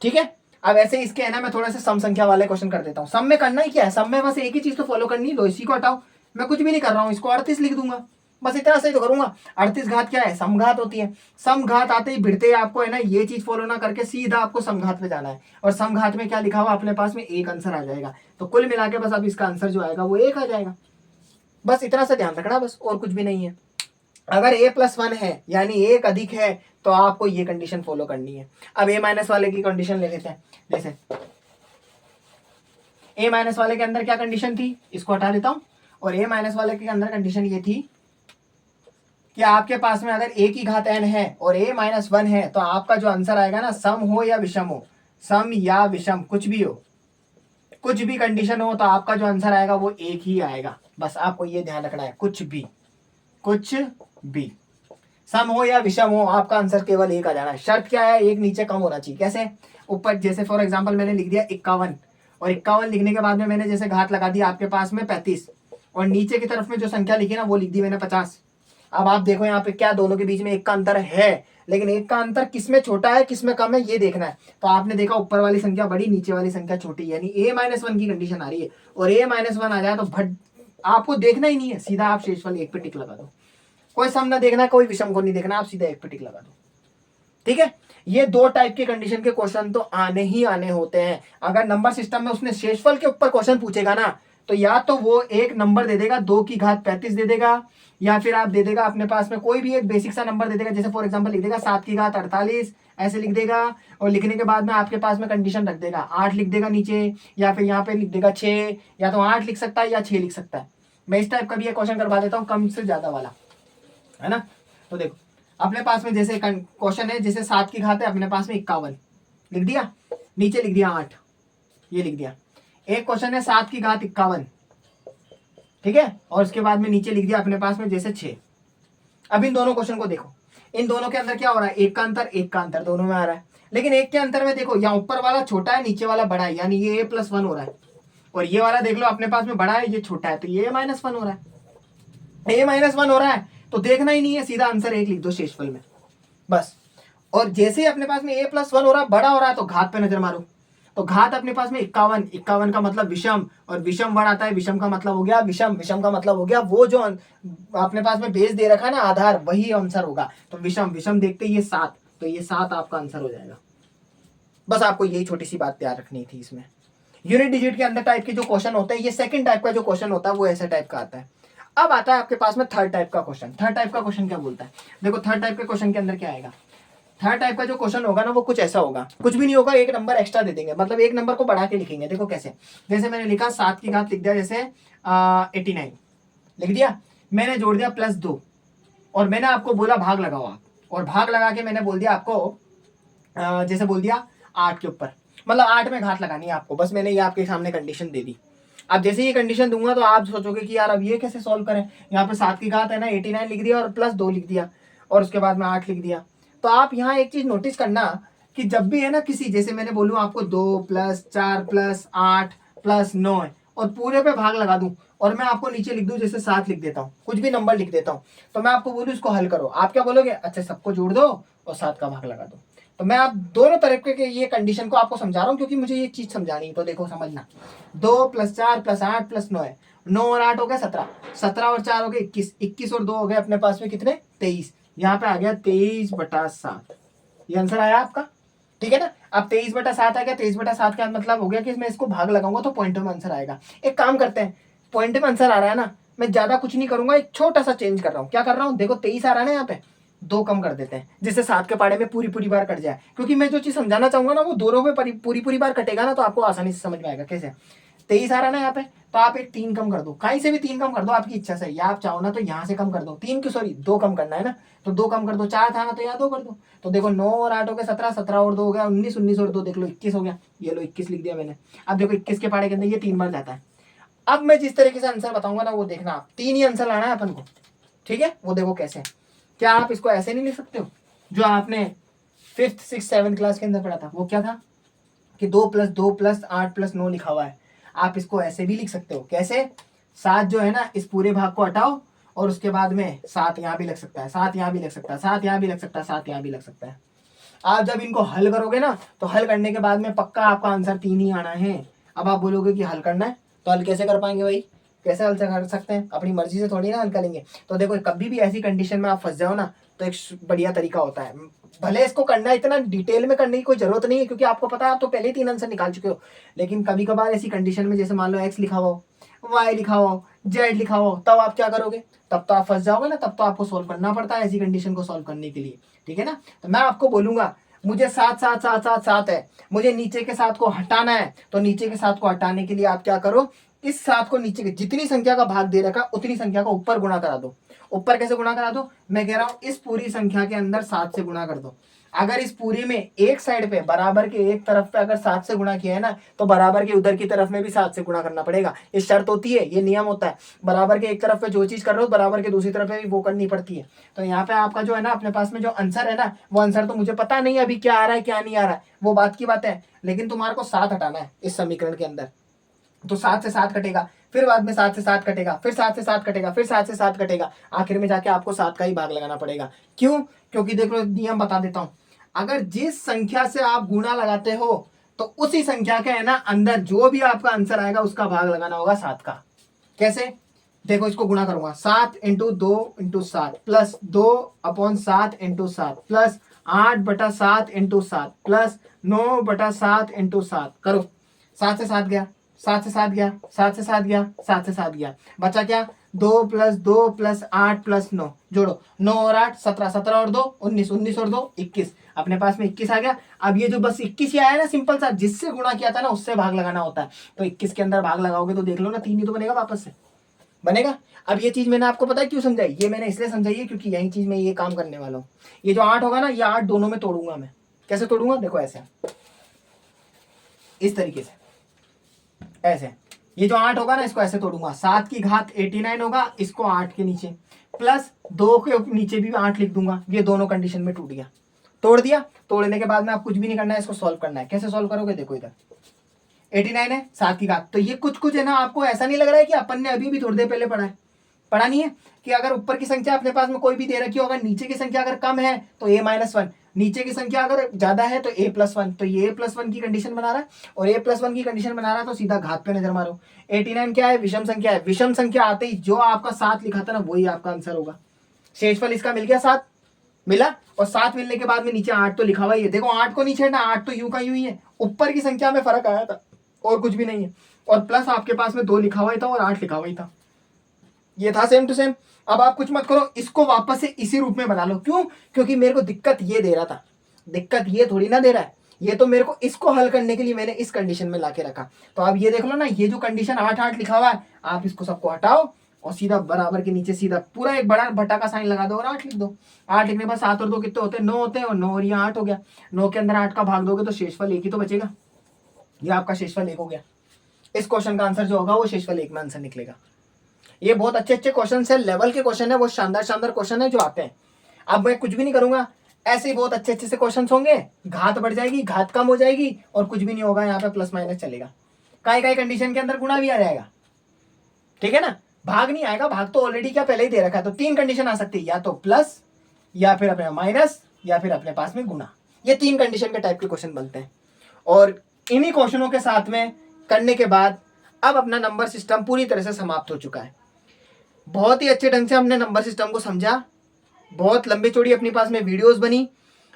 ठीक है। अब ऐसे इसके है ना मैं थोड़ा सा सम संख्या वाले क्वेश्चन कर देता हूं। सम में करना ही क्या है, सम में बस एक ही चीज तो फॉलो करनी है, लो इसी को हटाओ, मैं कुछ भी नहीं कर रहा हूं, इसको 38 लिख दूंगा, बस इतना सही तो करूंगा। 38 घात क्या है, समघात होती है। समघात आते ही भिड़ते आपको है ना ये चीज फॉलो ना करके सीधा आपको समघात पे जाना है, और समघात में क्या लिखा हुआ अपने पास में एक आंसर आ जाएगा। तो कुल मिला के बस अब इसका आंसर जो आएगा वो एक आ जाएगा, बस इतना सा ध्यान रखना, बस और कुछ भी नहीं है। अगर a+1 है यानी एक अधिक है तो आपको ये कंडीशन फॉलो करनी है। अब a- वाले की कंडीशन ले लेते हैं। जैसे a- वाले के अंदर क्या कंडीशन थी, इसको हटा देता हूं, और a- वाले के अंदर कंडीशन ये थी कि आपके पास में अगर a की घात n है और a-1 है तो आपका जो आंसर आएगा ना सम हो या विषम हो, सम या विषम कुछ भी हो, कुछ भी कंडीशन हो तो आपका जो आंसर आएगा वो एक ही आएगा, बस आपको ये ध्यान रखना है। कुछ भी सम हो या विषम हो, आपका आंसर केवल एक आ जाना है। शर्त क्या है, एक नीचे कम होना चाहिए। कैसे, ऊपर जैसे फॉर एग्जांपल मैंने लिख दिया 51, और 51 लिखने के बाद में मैंने जैसे घात लगा दिया आपके पास में 35, और नीचे की तरफ में जो संख्या लिखी ना वो लिख दी मैंने 50। अब आप देखो यहाँ पे क्या दोनों के बीच में एक का अंतर है, लेकिन एक का अंतर किसमें छोटा है किसमें कम है ये देखना है। तो आपने देखा ऊपर वाली संख्या बड़ी, नीचे वाली संख्या छोटी, यानी a-1 की कंडीशन आ रही है, और a-1 आ जाए तो भट आपको देखना ही नहीं है, सीधा आप शेषफल एक पे टिक लगा दो। कोई सम ना देखना, कोई विषम को नहीं देखना, आप सीधा एक पे टिक लगा दो। ठीक है, ये दो टाइप के कंडीशन के क्वेश्चन तो आने ही आने होते हैं। अगर नंबर सिस्टम में उसने शेषफल के ऊपर क्वेश्चन पूछेगा ना, तो या तो वो एक नंबर दे देगा 2 की घात 35 दे देगा, या फिर आप दे देगा अपने पास में कोई भी एक बेसिक सा नंबर दे देगा, जैसे फॉर एग्जांपल लिख देगा 7 की घात 48 ऐसे लिख देगा, और लिखने के बाद में आपके पास में कंडीशन रख देगा 8 लिख देगा नीचे, या फिर यहाँ पे लिख देगा 6, या तो 8 लिख सकता है या 6 लिख सकता है। मैं इस टाइप का भी एक क्वेश्चन करवा देता हूँ कम से ज्यादा वाला, है ना। तो देखो अपने पास में जैसे क्वेश्चन है, जैसे 7 की घात है अपने पास में 51 लिख दिया, नीचे लिख दिया 8, ये लिख दिया। एक क्वेश्चन है 7 की घात 51, ठीक है, और उसके बाद में नीचे लिख दिया अपने पास में जैसे 6। अब इन दोनों क्वेश्चन को देखो, इन दोनों के अंदर क्या हो रहा है, एक का अंतर दोनों में आ रहा है, लेकिन एक के अंतर में देखो यहाँ ऊपर वाला छोटा है नीचे वाला बड़ा है, यानी ये a+1 हो रहा है, और ये वाला देख लो अपने पास में बड़ा है ये छोटा है, तो ये a-1 हो रहा है। a-1 हो रहा है तो देखना ही नहीं है, सीधा आंसर एक लिख दो शेषफल में बस। और जैसे ही अपने पास में a+1 हो रहा है, बड़ा हो रहा है, तो घात पे नजर मारो, तो घात अपने पास में 51 का मतलब विषम, और विषम वर्ड आता है, विषम का मतलब हो गया विषम का मतलब हो गया वो जो अपने पास में बेस दे रखा है ना आधार, वही आंसर होगा। तो विषम देखते ये 7, तो ये 7 आपका आंसर हो जाएगा। बस आपको यही छोटी सी बात तैयार रखनी थी इसमें। यूनिट डिजिट के अंदर टाइप के जो क्वेश्चन होते हैं, ये सेकंड टाइप का जो क्वेश्चन होता है वो ऐसे टाइप का आता है। अब आता है आपके पास में थर्ड टाइप का क्वेश्चन। थर्ड टाइप का क्वेश्चन क्या बोलता है, देखो थर्ड टाइप के क्वेश्चन के अंदर क्या आएगा। थर्ड टाइप का जो क्वेश्चन होगा ना वो कुछ ऐसा होगा, कुछ भी नहीं होगा, एक नंबर एक्स्ट्रा दे देंगे, मतलब एक नंबर को बढ़ा के लिखेंगे। देखो कैसे, जैसे मैंने लिखा 7 की घात लिख दिया जैसे 89 लिख दिया, मैंने जोड़ दिया +2, और मैंने आपको बोला भाग लगाओ आप, और भाग लगा के मैंने बोल दिया आपको जैसे बोल दिया 8 के ऊपर, मतलब 8 में घात लगानी है आपको, बस मैंने ये आपके सामने कंडीशन दे दी। अब जैसे ये कंडीशन दूंगा तो आप सोचोगे कि यार अब ये कैसे सॉल्व करें, यहाँ पे 7 की घात है ना 89 लिख दिया और +2 लिख दिया, और उसके बाद में 8 लिख दिया। तो आप यहाँ एक चीज नोटिस करना कि जब भी है ना किसी, जैसे मैंने बोलूँ आपको 2 + 4 + 8 + 9 और पूरे पे भाग लगा दूं, और मैं आपको नीचे लिख दूं जैसे 7 लिख देता हूँ, कुछ भी नंबर लिख देता हूँ, तो मैं आपको बोलूँ इसको हल करो, आप क्या बोलोगे, अच्छा सबको जोड़ दो और 7 का भाग लगा दो। तो मैं आप दोनों तरह के ये कंडीशन को आपको समझा रहा हूँ क्योंकि मुझे ये चीज समझानी है। तो देखो समझना, 2 + 4 + 8 + 9 है, 9 और 8 हो गया 17, 17 और 4 हो गए 21, 21 और 2 हो गए अपने पास में कितने 23, यहाँ पे आ गया 23/7, ये आंसर आया आपका। ठीक है ना, अब 23/7 आ गया, 23/7 का मतलब हो गया कि मैं इसको भाग लगाऊंगा तो पॉइंट में आंसर आएगा। एक काम करते हैं, पॉइंट में आंसर आ रहा है ना, मैं ज्यादा कुछ नहीं करूंगा, एक छोटा सा चेंज कर रहा हूँ। क्या कर रहा हूँ, देखो 23 आ रहा है ना यहाँ पे, 2 कम कर देते हैं जिससे 7 के पाड़े में पूरी बार कट जाए, क्योंकि मैं जो चीज समझाना चाहूंगा ना वो दोनों में पूरी बार कटेगा ना, तो आपको आसानी से समझ में आएगा। कैसे, 23 आ रहा है ना यहाँ पे, तो आप एक 3 कम कर दो, कहीं से भी 3 कम कर दो आपकी इच्छा से, या आप चाहो ना तो यहाँ से कम कर दो, 3 की सॉरी 2 कम करना है ना, तो 2 कम कर दो, 4 था ना तो यहाँ 2 कर दो। तो देखो 9 और 8 हो गया 17, 17 और 2 हो गया 19, 19 और 2 देख लो 21 हो गया, ये लो 21 लिख दिया मैंने। अब देखो 21 के पाड़े के अंदर ये 3 बार जाता है। अब मैं जिस तरीके से आंसर बताऊंगा ना वो देखना, आप 3 ही आंसर लाना है अपन को। ठीक है, वो देखो कैसे, क्या आप इसको ऐसे नहीं लिख सकते हो जो आपने 5th 6th 7th क्लास के अंदर पढ़ा था, वो क्या था कि 2 + 2 + 8 + 9 लिखा हुआ है, आप इसको ऐसे भी लिख सकते हो। कैसे, 7 जो है ना इस पूरे भाग को हटाओ, और उसके बाद में 7 यहाँ भी लग सकता है, 7 यहाँ भी लग सकता है, 7 यहाँ भी लग सकता है, 7 यहाँ भी लग सकता है। आप जब इनको हल करोगे ना तो हल करने के बाद में पक्का आपका आंसर 3 ही आना है। अब आप बोलोगे कि हल करना है, तो हल कैसे कर पाएंगे भाई, कैसे हल कर सकते हैं, अपनी मर्जी से थोड़ी ना हल करेंगे। तो देखो कभी भी ऐसी कंडीशन में आप फंस जाओ ना, तो एक बढ़िया तरीका होता है, भले इसको करना इतना डिटेल में करने की कोई जरूरत नहीं है क्योंकि आपको पता है आप तो पहले ही 3 आंसर निकाल चुके हो, लेकिन कभी कभार ऐसी कंडीशन में जैसे मान लो x लिखा हुआ हो, y लिखा हुआ हो, z लिखा हुआ हो, तब आप क्या करोगे, तब तो आप फंस जाओगे ना, तब तो आपको सोल्व करना पड़ता है ऐसी कंडीशन को सोल्व करने के लिए। ठीक है ना, तो मैं आपको बोलूंगा मुझे 7 7 7 7 7 है, मुझे नीचे के 7 को हटाना है, तो नीचे के 7 को हटाने के लिए आप क्या करो, इस 7 को नीचे के जितनी संख्या का भाग दे रखा उतनी संख्या को ऊपर गुणा करा दो। ऊपर कैसे गुणा करा दो, मैं कह रहा हूं इस पूरी संख्या के अंदर 7 से गुणा कर दो। अगर इस पूरी में एक साइड पे बराबर के एक तरफ पे अगर 7 से गुणा किया है ना, तो बराबर के उधर की तरफ में भी 7 से गुणा करना पड़ेगा। ये शर्त होती है, ये नियम होता है। बराबर के एक तरफ पे जो चीज कर रहे हो बराबर के दूसरी तरफ पे भी वो करनी पड़ती है। तो यहाँ पे आपका जो है ना अपने पास में जो आंसर है ना, वो आंसर तो मुझे पता नहीं अभी क्या आ रहा है क्या नहीं आ रहा है, वो बात की बात है, लेकिन तुम्हारे को 7 हटाना है इस समीकरण के अंदर। तो 7 से 7 कटेगा, फिर बाद में 7 से 7 कटेगा, फिर 7 से 7 कटेगा, फिर 7 से 7 कटेगा, आखिर में जाके आपको 7 का ही भाग लगाना पड़ेगा। क्यों? क्योंकि देखो नियम बता देता हूं, अगर जिस संख्या से आप गुणा लगाते हो तो उसी संख्या के है ना अंदर जो भी आपका आंसर आएगा उसका भाग लगाना होगा 7 का। कैसे? देखो इसको गुणा करूंगा, 7 into 2 into 7 plus 2/7 into 7 plus 8/7 into 7 plus 9/7 into 7 करो। 7 से 7 गया, 7 से 7 गया, 7 से 7 गया, 7 से 7 गया, बचा क्या? 2 + 2 + 8 + 9 जोड़ो, 9 और 8 17, 17 और 2 19, 19 और 2 21, अपने पास में 21 आ गया। अब ये जो बस 21 ही आया ना सिंपल सा, जिससे गुणा किया था ना उससे भाग लगाना होता है। तो 21 के अंदर भाग लगाओगे तो देख लो ना 3 ही तो बनेगा, वापस से बनेगा। अब ये चीज मैंने आपको पता है क्यों समझाई? ये मैंने इसलिए समझाई है क्योंकि यही चीज मैं ये काम करने वाला हूँ। ये जो 8 होगा ना, ये 8 दोनों में तोड़ूंगा मैं। कैसे तोड़ूंगा? देखो ऐसे, इस तरीके से, ऐसे। ये जो 8 होगा ना इसको ऐसे तोड़ूंगा, 7 की घात 89 होगा, इसको 8 के नीचे प्लस 2 के नीचे भी 8 लिख दूंगा। ये दोनों कंडीशन में टूट गया, तोड़ दिया। तोड़ने के बाद में आप कुछ भी नहीं करना है, इसको सॉल्व करना है। कैसे सॉल्व करोगे? देखो इधर 89 है, 7 की घात, तो ये कुछ कुछ है ना, आपको ऐसा नहीं लग रहा है कि अपन ने अभी भी थोड़ी देर पहले पढ़ा है? पढ़ा नहीं है कि अगर ऊपर की संख्या अपने पास में कोई भी दे रखी हो, अगर नीचे की संख्या अगर कम है तो a-1, नीचे की संख्या अगर ज्यादा है तो a+1, तो ये a+1 की कंडीशन बना रहा है, और a+1 की कंडीशन बना रहा है तो सीधा घात पे नजर मारो। 89 क्या है? विषम संख्या है। विषम संख्या आते ही जो आपका 7 लिखा था ना वही आपका आंसर होगा। शेषफल इसका मिल गया 7, मिला, और 7 मिलने के बाद में नीचे 8 तो लिखा हुआ ही है। देखो 8 को नीचे हटना, 8 तो यूं का यूं ही है, ऊपर की संख्या में फर्क आया था और कुछ भी नहीं है, और प्लस आपके पास में 2 लिखा हुआ ही था और 8 लिखा हुआ ही था, ये था सेम टू सेम। अब आप कुछ मत करो, इसको वापस से इसी रूप में बना लो। क्यों? क्योंकि मेरे को दिक्कत ये दे रहा था, दिक्कत ये थोड़ी ना दे रहा है, ये तो मेरे को इसको हल करने के लिए मैंने इस कंडीशन में लाके रखा। तो अब ये देख लो ना, ये जो कंडीशन 8 लिखा हुआ है, आप इसको सबको हटाओ और सीधा बराबर के नीचे सीधा पूरा एक बड़ा भट्टा का साइन लगा दो और 8 लिख दो। 8 लिखने के बाद 7 और 2 कितने होते हैं? 9 होते हैं, और 9 और ये 8 हो गया। 9 के अंदर 8 का भाग दोगे तो शेषफल 1 ही तो बचेगा, ये आपका शेषफल 1 हो गया। इस क्वेश्चन का आंसर जो होगा वो शेषफल 1 में आंसर निकलेगा। ये बहुत अच्छे अच्छे क्वेश्चन है, लेवल के क्वेश्चन है, वो शानदार शानदार क्वेश्चन है जो आते हैं। अब मैं कुछ भी नहीं करूंगा, ऐसे ही बहुत अच्छे अच्छे से क्वेश्चन होंगे, घात बढ़ जाएगी, घात कम हो जाएगी, और कुछ भी नहीं होगा, यहाँ पे प्लस माइनस चलेगा। काई कंडीशन के अंदर गुणा भी आ जाएगा, ठीक है ना, भाग नहीं आएगा, भाग तो ऑलरेडी क्या पहले ही दे रखा है। तो 3 कंडीशन आ सकती है, या तो प्लस, या फिर अपने माइनस, या फिर अपने पास में गुणा। ये 3 कंडीशन के टाइप के क्वेश्चन बनते हैं, और इन्हीं क्वेश्चनों के साथ में करने के बाद अब अपना नंबर सिस्टम पूरी तरह से समाप्त हो चुका है। बहुत ही अच्छे ढंग से हमने नंबर सिस्टम को समझा, बहुत लंबी चौड़ी अपने पास में वीडियोस बनी,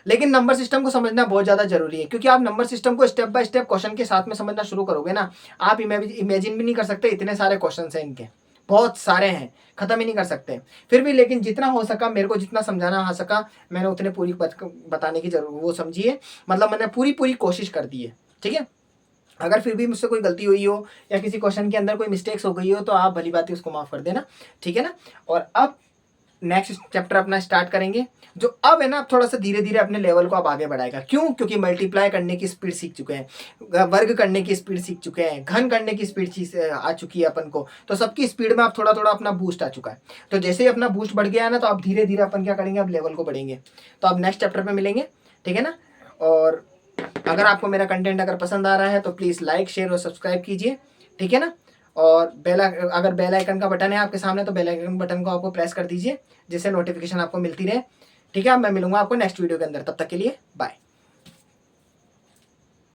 लेकिन नंबर सिस्टम को समझना बहुत ज़्यादा जरूरी है, क्योंकि आप नंबर सिस्टम को स्टेप बाय स्टेप क्वेश्चन के साथ में समझना शुरू करोगे ना, आप इमेजिन भी नहीं कर सकते, इतने सारे क्वेश्चन हैं इनके, बहुत सारे हैं, खत्म ही नहीं कर सकते। फिर भी लेकिन जितना हो सका, मेरे को जितना समझाना आ सका, मैंने उतने पूरी बताने की जरूरत वो समझिए, मतलब मैंने पूरी कोशिश कर दी है, ठीक है। अगर फिर भी मुझसे कोई गलती हुई हो या किसी क्वेश्चन के अंदर कोई मिस्टेक्स हो गई हो तो आप भली बात ही उसको माफ़ कर देना, ठीक है ना। और अब नेक्स्ट चैप्टर अपना स्टार्ट करेंगे, जो अब है ना थोड़ा सा धीरे धीरे अपने लेवल को आप आगे बढ़ाएगा। क्यों? क्योंकि मल्टीप्लाई करने की स्पीड सीख चुके हैं, वर्ग करने की स्पीड सीख चुके हैं, घन करने की स्पीड आ चुकी है अपन को, तो सबकी स्पीड में आप थोड़ा थोड़ा अपना बूस्ट आ चुका है। तो जैसे ही अपना बूस्ट बढ़ गया है ना, तो आप धीरे धीरे अपन क्या करेंगे, अब लेवल को बढ़ेंगे। तो अब नेक्स्ट चैप्टर में मिलेंगे, ठीक है ना। और अगर आपको मेरा कंटेंट अगर पसंद आ रहा है तो प्लीज़ लाइक, शेयर और सब्सक्राइब कीजिए, ठीक है ना। और अगर बेल आइकन का बटन है आपके सामने तो बेल आइकन बटन को आपको प्रेस कर दीजिए, जिससे नोटिफिकेशन आपको मिलती रहे, ठीक है। अब मैं मिलूंगा आपको नेक्स्ट वीडियो के अंदर, तब तक के लिए बाय।